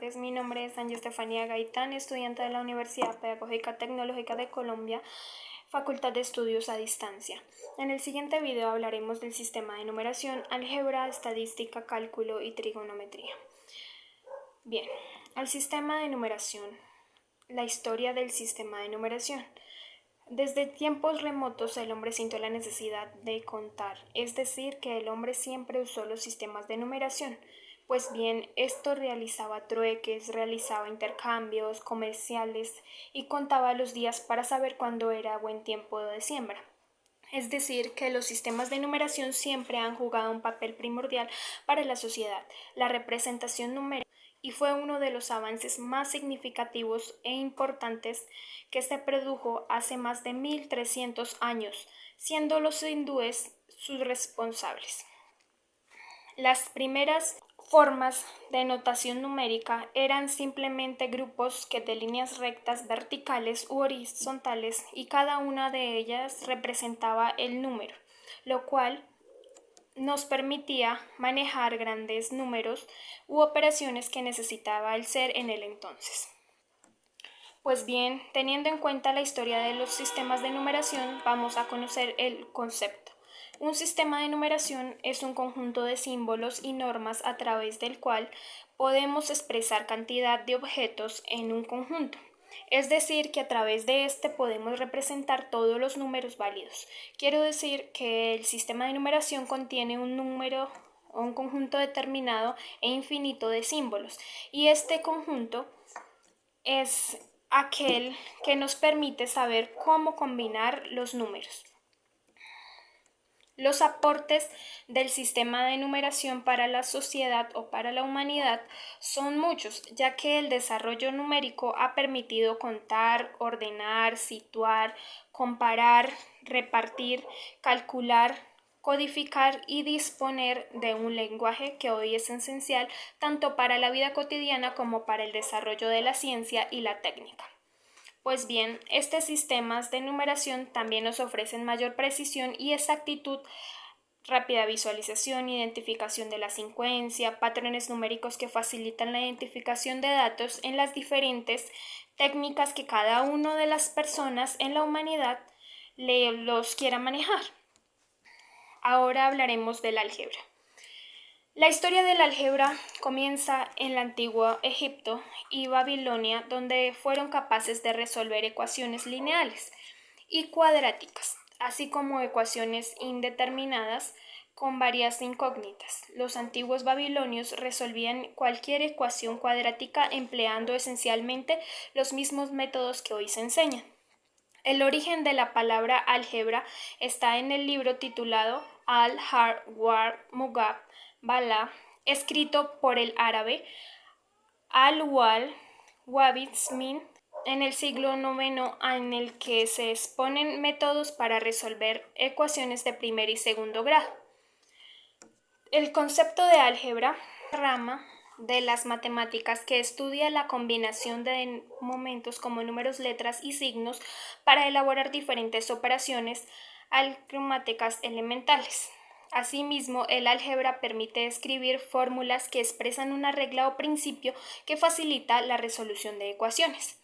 tardes. Mi nombre es Angie Estefanía Gaitán, estudiante de la Universidad Pedagógica Tecnológica de Colombia, Facultad de Estudios a Distancia. En el siguiente video hablaremos del sistema de numeración, álgebra, estadística, cálculo y trigonometría. Bien, el sistema de numeración. La historia del sistema de numeración. Desde tiempos remotos el hombre sintió la necesidad de contar, es decir, que el hombre siempre usó los sistemas de numeración. Pues bien, esto realizaba trueques, realizaba intercambios comerciales y contaba los días para saber cuándo era buen tiempo de siembra. Es decir, que los sistemas de numeración siempre han jugado un papel primordial para la sociedad. La representación numérica y fue uno de los avances más significativos e importantes que se produjo hace más de 1300 años, siendo los hindúes sus responsables. Las primeras formas de notación numérica eran simplemente grupos que de líneas rectas verticales u horizontales y cada una de ellas representaba el número, lo cual nos permitía manejar grandes números u operaciones que necesitaba el ser en el entonces. Pues bien, teniendo en cuenta la historia de los sistemas de numeración, vamos a conocer el concepto. Un sistema de numeración es un conjunto de símbolos y normas a través del cual podemos expresar cantidad de objetos en un conjunto. Es decir, que a través de este podemos representar todos los números válidos. Quiero decir que el sistema de numeración contiene un número o un conjunto determinado e infinito de símbolos, y este conjunto es aquel que nos permite saber cómo combinar los números. Los aportes del sistema de numeración para la sociedad o para la humanidad son muchos, ya que el desarrollo numérico ha permitido contar, ordenar, situar, comparar, repartir, calcular, codificar y disponer de un lenguaje que hoy es esencial tanto para la vida cotidiana como para el desarrollo de la ciencia y la técnica. Pues bien, estos sistemas de numeración también nos ofrecen mayor precisión y exactitud, rápida visualización, identificación de la secuencia, patrones numéricos que facilitan la identificación de datos en las diferentes técnicas que cada una de las personas en la humanidad los quiera manejar. Ahora hablaremos del álgebra. La historia del álgebra comienza en el antiguo Egipto y Babilonia, donde fueron capaces de resolver ecuaciones lineales y cuadráticas, así como ecuaciones indeterminadas con varias incógnitas. Los antiguos babilonios resolvían cualquier ecuación cuadrática empleando esencialmente los mismos métodos que hoy se enseñan. El origen de la palabra álgebra está en el libro titulado Al-Har-War-Mugab Bala, escrito por el árabe Al-Wal-Wabismin en el siglo IX, en el que se exponen métodos para resolver ecuaciones de primer y segundo grado. El concepto de álgebra es una rama de las matemáticas que estudia la combinación de momentos como números, letras y signos para elaborar diferentes operaciones aritméticas elementales. Asimismo, el álgebra permite escribir fórmulas que expresan una regla o principio que facilita la resolución de ecuaciones.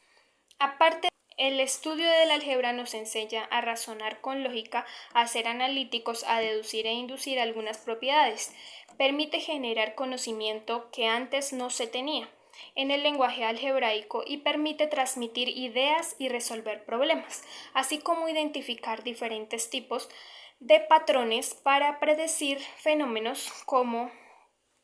Aparte, el estudio del álgebra nos enseña a razonar con lógica, a ser analíticos, a deducir e inducir algunas propiedades. Permite generar conocimiento que antes no se tenía en el lenguaje algebraico y permite transmitir ideas y resolver problemas, así como identificar diferentes tipos de patrones para predecir fenómenos como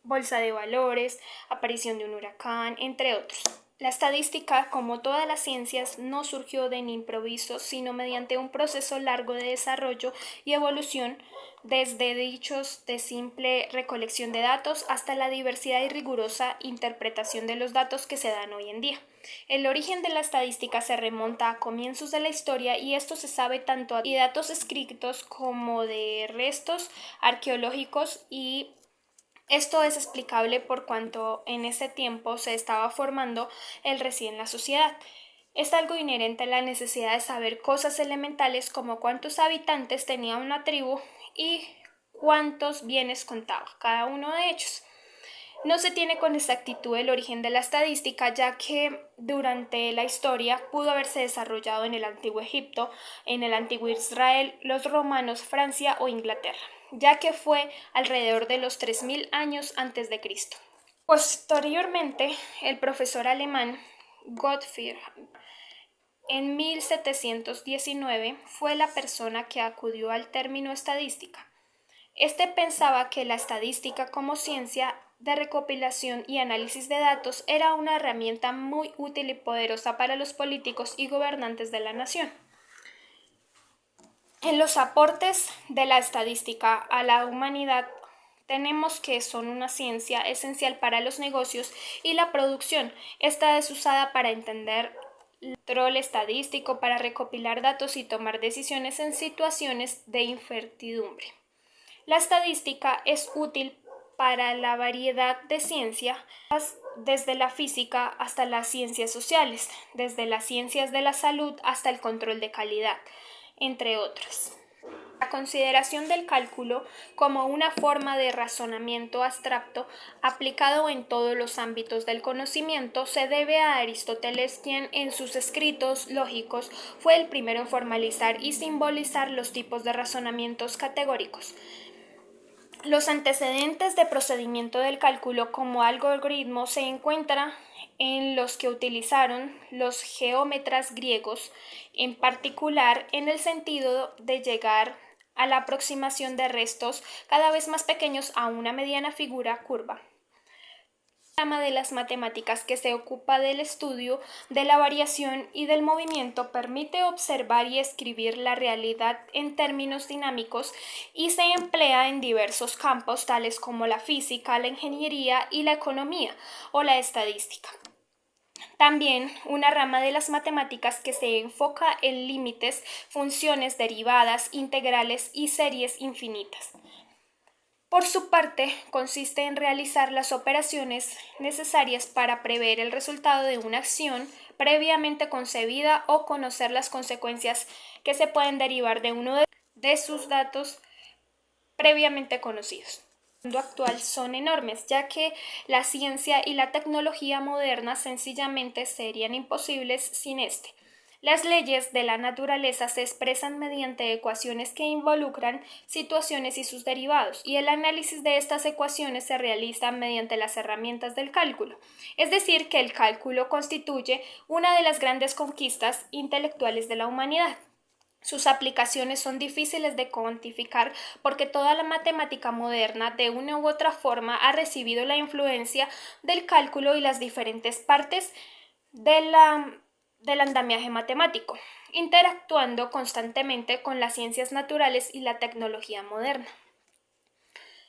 bolsa de valores, aparición de un huracán, entre otros. La estadística, como todas las ciencias, no surgió de improviso, sino mediante un proceso largo de desarrollo y evolución, desde dichos de simple recolección de datos hasta la diversidad y rigurosa interpretación de los datos que se dan hoy en día. El origen de la estadística se remonta a comienzos de la historia y esto se sabe tanto de datos escritos como de restos arqueológicos, y esto es explicable por cuanto en ese tiempo se estaba formando el recién la sociedad. Es algo inherente a la necesidad de saber cosas elementales como cuántos habitantes tenía una tribu y cuántos bienes contaba cada uno de ellos. No se tiene con exactitud el origen de la estadística, ya que durante la historia pudo haberse desarrollado en el antiguo Egipto, en el antiguo Israel, los romanos, Francia o Inglaterra, ya que fue alrededor de los 3000 años antes de Cristo. Posteriormente, el profesor alemán Gottfried en 1719 fue la persona que acudió al término estadística. Este pensaba que la estadística como ciencia de recopilación y análisis de datos era una herramienta muy útil y poderosa para los políticos y gobernantes de la nación. En los aportes de la estadística a la humanidad tenemos que son una ciencia esencial para los negocios y la producción. Esta es usada para entender el control estadístico, para recopilar datos y tomar decisiones en situaciones de incertidumbre. La estadística es útil para la variedad de ciencias, desde la física hasta las ciencias sociales, desde las ciencias de la salud hasta el control de calidad, entre otras. La consideración del cálculo como una forma de razonamiento abstracto aplicado en todos los ámbitos del conocimiento se debe a Aristóteles, quien en sus escritos lógicos fue el primero en formalizar y simbolizar los tipos de razonamientos categóricos. Los antecedentes de procedimiento del cálculo como algoritmo se encuentran en los que utilizaron los geómetras griegos, en particular en el sentido de llegar a la aproximación de restos cada vez más pequeños a una mediana figura curva. La rama de las matemáticas que se ocupa del estudio de la variación y del movimiento permite observar y escribir la realidad en términos dinámicos y se emplea en diversos campos tales como la física, la ingeniería y la economía o la estadística. También una rama de las matemáticas que se enfoca en límites, funciones derivadas, integrales y series infinitas. Por su parte, consiste en realizar las operaciones necesarias para prever el resultado de una acción previamente concebida o conocer las consecuencias que se pueden derivar de uno de sus datos previamente conocidos. En el mundo actual son enormes, ya que la ciencia y la tecnología moderna sencillamente serían imposibles sin este. Las leyes de la naturaleza se expresan mediante ecuaciones que involucran situaciones y sus derivados, y el análisis de estas ecuaciones se realiza mediante las herramientas del cálculo. Es decir, que el cálculo constituye una de las grandes conquistas intelectuales de la humanidad. Sus aplicaciones son difíciles de cuantificar porque toda la matemática moderna de una u otra forma ha recibido la influencia del cálculo y las diferentes partes del andamiaje matemático, interactuando constantemente con las ciencias naturales y la tecnología moderna.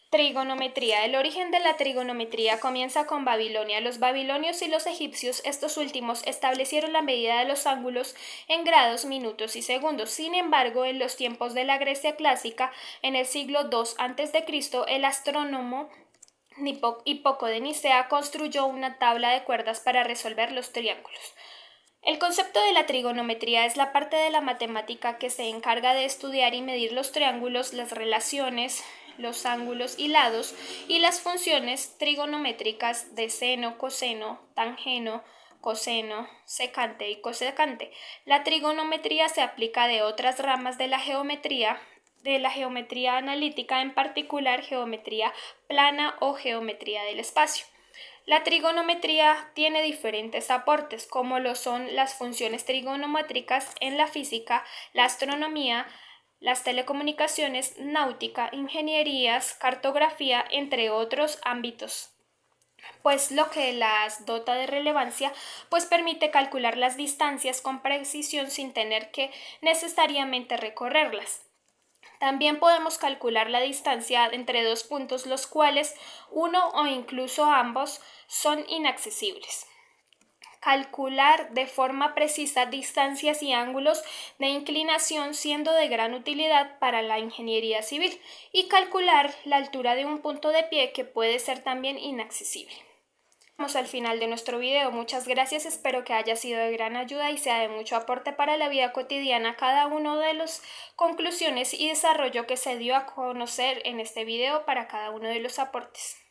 Trigonometría. El origen de la trigonometría comienza con Babilonia. Los babilonios y los egipcios, estos últimos, establecieron la medida de los ángulos en grados, minutos y segundos. Sin embargo, en los tiempos de la Grecia clásica, en el siglo II a.C., el astrónomo Hipóco de Nicea construyó una tabla de cuerdas para resolver los triángulos. El concepto de la trigonometría es la parte de la matemática que se encarga de estudiar y medir los triángulos, las relaciones, los ángulos y lados y las funciones trigonométricas de seno, coseno, tangeno, coseno, secante y cosecante. La trigonometría se aplica de otras ramas de la geometría analítica, en particular geometría plana o geometría del espacio. La trigonometría tiene diferentes aportes, como lo son las funciones trigonométricas en la física, la astronomía, las telecomunicaciones, náutica, ingenierías, cartografía, entre otros ámbitos. Pues lo que las dota de relevancia, pues permite calcular las distancias con precisión sin tener que necesariamente recorrerlas. También podemos calcular la distancia entre dos puntos, los cuales uno o incluso ambos son inaccesibles. Calcular de forma precisa distancias y ángulos de inclinación siendo de gran utilidad para la ingeniería civil, y calcular la altura de un punto de pie que puede ser también inaccesible. Llegamos al final de nuestro video. Muchas gracias, espero que haya sido de gran ayuda y sea de mucho aporte para la vida cotidiana cada uno de las conclusiones y desarrollo que se dio a conocer en este video para cada uno de los aportes.